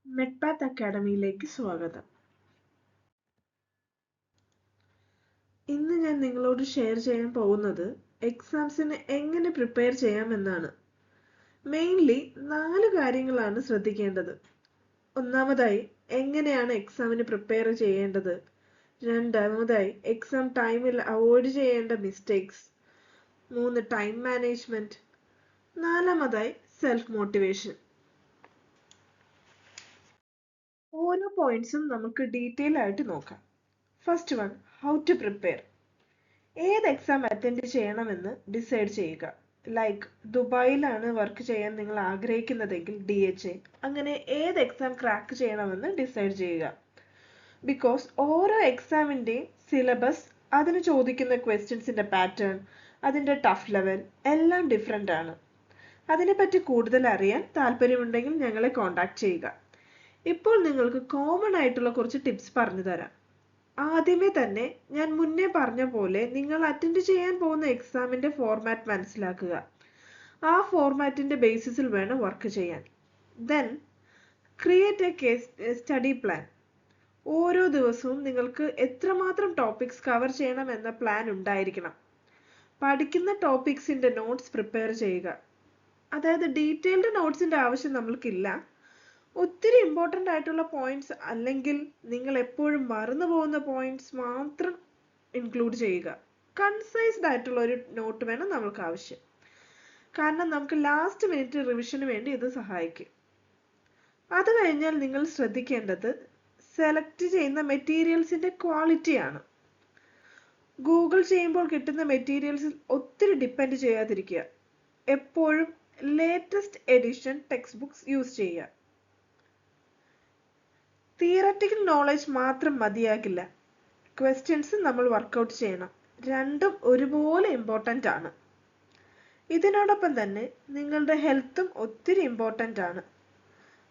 മെഡ്പാത്ത് അക്കാഡമിയിലേക്ക് സ്വാഗതം. ഇന്ന് ഞാൻ നിങ്ങളോട് ഷെയർ ചെയ്യാൻ പോകുന്നത് എക്സാംസിന് എങ്ങനെ പ്രിപ്പയർ ചെയ്യാമെന്നാണ്. മെയിൻലി 4 കാര്യങ്ങളാണ് ശ്രദ്ധിക്കേണ്ടത്. ഒന്നാമതായി, എങ്ങനെയാണ് എക്സാമിന് പ്രിപ്പയർ ചെയ്യേണ്ടത്. രണ്ടാമതായി, എക്സാം ടൈമിൽ അവോയ്ഡ് ചെയ്യേണ്ട മിസ്റ്റേക്സ്. 3, time management. നാലാമതായി, സെൽഫ് മോട്ടിവേഷൻ. ഓരോ പോയിന്റ്സും നമുക്ക് ഡീറ്റെയിൽ ആയിട്ട് നോക്കാം. First one, how to prepare. ഏത് എക്സാം അറ്റൻഡ് ചെയ്യണമെന്ന് ഡിസൈഡ് ചെയ്യുക. ലൈക്ക് ദുബായിലാണ് വർക്ക് ചെയ്യാൻ നിങ്ങൾ ആഗ്രഹിക്കുന്നതെങ്കിൽ DHA, അങ്ങനെ ഏത് എക്സാം ക്രാക്ക് ചെയ്യണമെന്ന് ഡിസൈഡ് ചെയ്യുക. ബിക്കോസ് ഓരോ എക്സാമിൻ്റെയും സിലബസ്, അതിന് ചോദിക്കുന്ന ക്വസ്റ്റ്യൻസിൻ്റെ പാറ്റേൺ, അതിൻ്റെ ടഫ് ലെവൽ എല്ലാം ഡിഫറെൻ്റ് ആണ്. അതിനെപ്പറ്റി കൂടുതൽ അറിയാൻ താല്പര്യമുണ്ടെങ്കിൽ ഞങ്ങളെ കോൺടാക്ട് ചെയ്യുക. ഇപ്പോൾ നിങ്ങൾക്ക് കോമൺ ആയിട്ടുള്ള കുറച്ച് ടിപ്സ് പറഞ്ഞു തരാം. ആദ്യമേ തന്നെ ഞാൻ മുന്നേ പറഞ്ഞ പോലെ നിങ്ങൾ അറ്റൻഡ് ചെയ്യാൻ പോകുന്ന എക്സാമിന്റെ ഫോർമാറ്റ് മനസ്സിലാക്കുക. ആ ഫോർമാറ്റിന്റെ ബേസിസിൽ വേണം വർക്ക് ചെയ്യാൻ. Then create A study plan. ഓരോ ദിവസവും നിങ്ങൾക്ക് എത്രമാത്രം ടോപ്പിക്സ് കവർ ചെയ്യണം എന്ന പ്ലാൻ ഉണ്ടായിരിക്കണം. പഠിക്കുന്ന ടോപ്പിക്സിന്റെ നോട്ട്സ് പ്രിപ്പയർ ചെയ്യുക. അതായത് ഡീറ്റെയിൽഡ് നോട്ട്സിന്റെ ആവശ്യം നമ്മൾക്കില്ല. ഒത്തിരി ഇമ്പോർട്ടൻ്റ് ആയിട്ടുള്ള പോയിന്റ്സ് അല്ലെങ്കിൽ നിങ്ങൾ എപ്പോഴും മറന്നു പോകുന്ന പോയിന്റ്സ് മാത്രം ഇൻക്ലൂഡ് ചെയ്യുക. കൺസൈസ്ഡ് ആയിട്ടുള്ള ഒരു നോട്ട് വേണം നമ്മൾക്ക് ആവശ്യം. കാരണം നമുക്ക് ലാസ്റ്റ് മിനിറ്റ് റിവിഷന് വേണ്ടി ഇത് സഹായിക്കും. അത് കഴിഞ്ഞാൽ നിങ്ങൾ ശ്രദ്ധിക്കേണ്ടത് സെലക്ട് ചെയ്യുന്ന മെറ്റീരിയൽസിന്റെ ക്വാളിറ്റിയാണ്. ഗൂഗിൾ ചെയ്യുമ്പോൾ കിട്ടുന്ന മെറ്റീരിയൽസിൽ ഒത്തിരി ഡിപ്പെൻഡ് ചെയ്യാതിരിക്കുക. എപ്പോഴും latest edition text books use ചെയ്യുക. തിയററ്റിക്കൽ നോളജ് മാത്രം മതിയാകില്ല, ക്വസ്റ്റ്യൻസ് നമ്മൾ വർക്കൗട്ട് ചെയ്യണം. രണ്ടും ഒരുപോലെ ഇമ്പോർട്ടൻ്റ് ആണ്. ഇതിനോടൊപ്പം തന്നെ നിങ്ങളുടെ ഹെൽത്തും ഒത്തിരി ഇമ്പോർട്ടൻ്റ് ആണ്.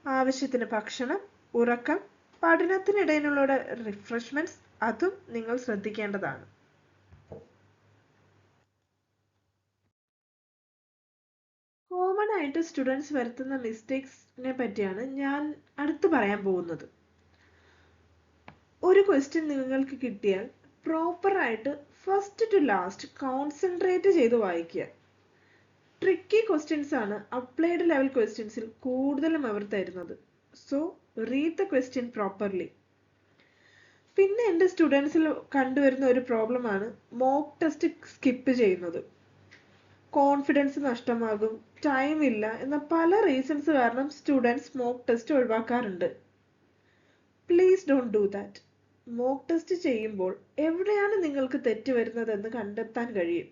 ആവശ്യത്തിന് ഭക്ഷണം, ഉറക്കം, പഠനത്തിനിടയിലുള്ള റിഫ്രഷ്മെന്റ്സ്, അതും നിങ്ങൾ ശ്രദ്ധിക്കേണ്ടതാണ്. കോമൺ ആയിട്ട് സ്റ്റുഡൻസ് വരുത്തുന്ന മിസ്റ്റേക്സിനെ പറ്റിയാണ് ഞാൻ അടുത്ത് പറയാൻ പോകുന്നത്. ഒരു ക്വസ്റ്റ്യൻ നിങ്ങൾക്ക് കിട്ടിയാൽ പ്രോപ്പറായിട്ട് ഫസ്റ്റ് ടു ലാസ്റ്റ് കോൺസെൻട്രേറ്റ് ചെയ്ത് വായിക്കുക. ട്രിക്കി ക്വസ്റ്റ്യൻസ് ആണ് അപ്ലൈഡ് ലെവൽ ക്വസ്റ്റ്യൻസിൽ കൂടുതലും അവർ തരുന്നത്. So read the question properly. പിന്നെ എൻ്റെ സ്റ്റുഡൻസിൽ കണ്ടുവരുന്ന ഒരു പ്രോബ്ലമാണ് മോക്ക് ടെസ്റ്റ് സ്കിപ്പ് ചെയ്യുന്നത്. കോൺഫിഡൻസ് നഷ്ടമാകും, ടൈം ഇല്ല എന്ന പല റീസൺസ് കാരണം സ്റ്റുഡൻസ് മോക്ക് ടെസ്റ്റ് ഒഴിവാക്കാറുണ്ട്. Please don't do that. Mock test ചെയ്യുമ്പോൾ എവിടെയാണ് നിങ്ങൾക്ക് തെറ്റ് വരുന്നതെന്ന് കണ്ടെത്താൻ കഴിയും.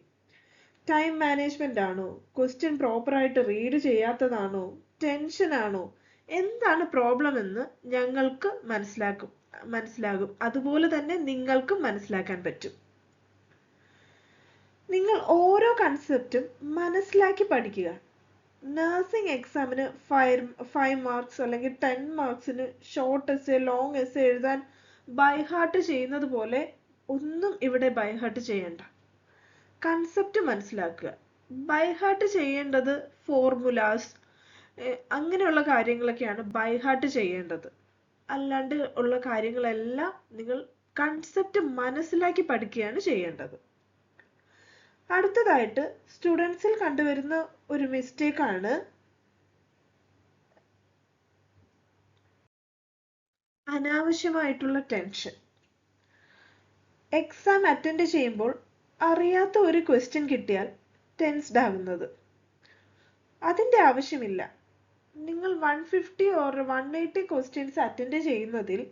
ടൈം മാനേജ്മെന്റ് ആണോ, ക്വസ്റ്റ്യൻ പ്രോപ്പറായിട്ട് റീഡ് ചെയ്യാത്തതാണോ, ടെൻഷൻ ആണോ, എന്താണ് പ്രോബ്ലം എന്ന് ഞങ്ങൾക്ക് മനസ്സിലാകും. അതുപോലെ തന്നെ നിങ്ങൾക്കും മനസ്സിലാക്കാൻ പറ്റും. നിങ്ങൾ ഓരോ കൺസെപ്റ്റും മനസ്സിലാക്കി പഠിക്കുക. നഴ്സിംഗ് എക്സാമിന് 5 മാർക്സ് അല്ലെങ്കിൽ 10 മാർക്സിന് ഷോർട്ട് എസ്സേ, ലോങ് എസ്സേ എഴുതാൻ ബൈഹാർട്ട് ചെയ്യുന്നത് പോലെ ഒന്നും ഇവിടെ ബൈഹാർട്ട് ചെയ്യണ്ട. കൺസെപ്റ്റ് മനസ്സിലാക്കുക. ബൈഹാർട്ട് ചെയ്യേണ്ടത് ഫോർമുലാസ്, അങ്ങനെയുള്ള കാര്യങ്ങളൊക്കെയാണ് ബൈഹാർട്ട് ചെയ്യേണ്ടത്. അല്ലാണ്ട് ഉള്ള കാര്യങ്ങളെല്ലാം നിങ്ങൾ കൺസെപ്റ്റ് മനസ്സിലാക്കി പഠിക്കുകയാണ് ചെയ്യേണ്ടത്. അടുത്തതായിട്ട് സ്റ്റുഡൻസിൽ കണ്ടുവരുന്ന ഒരു മിസ്റ്റേക്കാണ് അനാവശ്യമായിട്ടുള്ള ടെൻഷൻ. എക്സാം അറ്റൻഡ് ചെയ്യുമ്പോൾ അറിയാത്ത ഒരു ക്വസ്റ്റ്യൻ കിട്ടിയാൽ ടെൻസ്ഡ് ആകുന്നത്. അതിൻ്റെ ആവശ്യമില്ല. നിങ്ങൾ 150 ഓർ 180 ക്വസ്റ്റ്യൻസ് അറ്റൻഡ് ചെയ്യുന്നതിൽ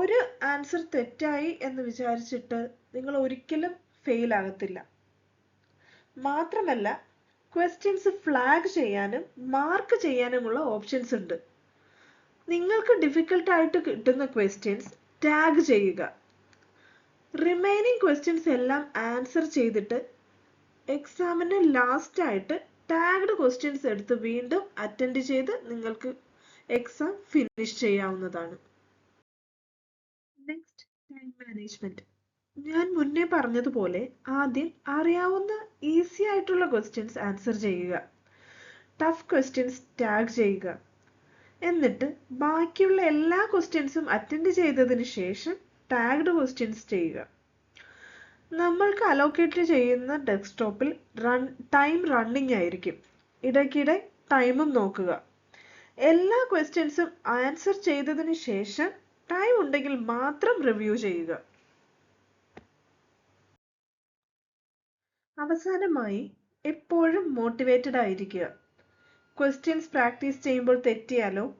ഒരു ആൻസർ തെറ്റായി എന്ന് വിചാരിച്ചിട്ട് നിങ്ങൾ ഒരിക്കലും ഫെയിൽ ആകത്തില്ല. മാത്രമല്ല ക്വസ്റ്റ്യൻസ് ഫ്ലാഗ് ചെയ്യാനും മാർക്ക് ചെയ്യാനുമുള്ള ഓപ്ഷൻസ് ഉണ്ട്. നിങ്ങൾക്ക് ഡിഫിക്കൽട്ട് ആയിട്ട് കിട്ടുന്ന ക്വസ്റ്റ്യൻസ് ടാഗ് ചെയ്യുക. റിമൈനിങ് ക്വസ്റ്റ്യൻസ് എല്ലാം ആൻസർ ചെയ്തിട്ട് എക്സാമിന് ലാസ്റ്റ് ആയിട്ട് ടാഗ്ഡ് ക്വസ്റ്റ്യൻസ് എടുത്ത് വീണ്ടും അറ്റൻഡ് ചെയ്ത് നിങ്ങൾക്ക് എക്സാം ഫിനിഷ് ചെയ്യാവുന്നതാണ്. Next, time management. ഞാൻ മുന്നേ പറഞ്ഞതുപോലെ ആദ്യം അറിയാവുന്ന ഈസി ആയിട്ടുള്ള ക്വസ്റ്റ്യൻസ് ആൻസർ ചെയ്യുക. ടഫ് ക്വസ്റ്റ്യൻസ് ടാഗ് ചെയ്യുക. എന്നിട്ട് ബാക്കിയുള്ള എല്ലാ ക്വസ്റ്റ്യൻസും അറ്റൻഡ് ചെയ്തതിന് ശേഷം ടാഗ്ഡ് ക്വസ്റ്റ്യൻസ് ചെയ്യുക. നമ്മൾക്ക് അലോക്കേറ്റ് ചെയ്യുന്ന ഡെസ്ക്ടോപ്പിൽ ടൈം റണ്ണിങ് ആയിരിക്കും. ഇടയ്ക്കിടെ ടൈമും നോക്കുക. എല്ലാ ക്വസ്റ്റ്യൻസും ആൻസർ ചെയ്തതിന് ശേഷം ടൈം ഉണ്ടെങ്കിൽ മാത്രം റിവ്യൂ ചെയ്യുക. അവസാനമായി എപ്പോഴും മോട്ടിവേറ്റഡ് ആയിരിക്കുക. ക്വസ്റ്റ്യൻസ് പ്രാക്ടീസ് ചെയ്യുമ്പോൾ തെറ്റിയാലോ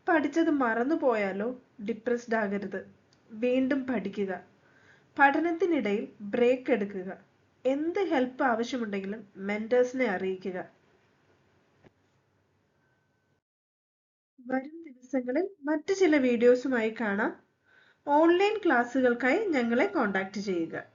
പഠിച്ചത് മറന്നുപോയാലോ ഡിപ്രസ്ഡ് ആകരുത്. വീണ്ടും പഠിക്കുക. പഠനത്തിനിടയിൽ ബ്രേക്ക് എടുക്കുക. എന്ത് ഹെൽപ്പ് ആവശ്യമുണ്ടെങ്കിലും മെന്റേഴ്സിനെ അറിയിക്കുക. വരും ദിവസങ്ങളിൽ മറ്റു ചില വീഡിയോസുമായി കാണാം. ഓൺലൈൻ ക്ലാസ്സുകൾക്കായി ഞങ്ങളെ കോൺടാക്റ്റ് ചെയ്യുക.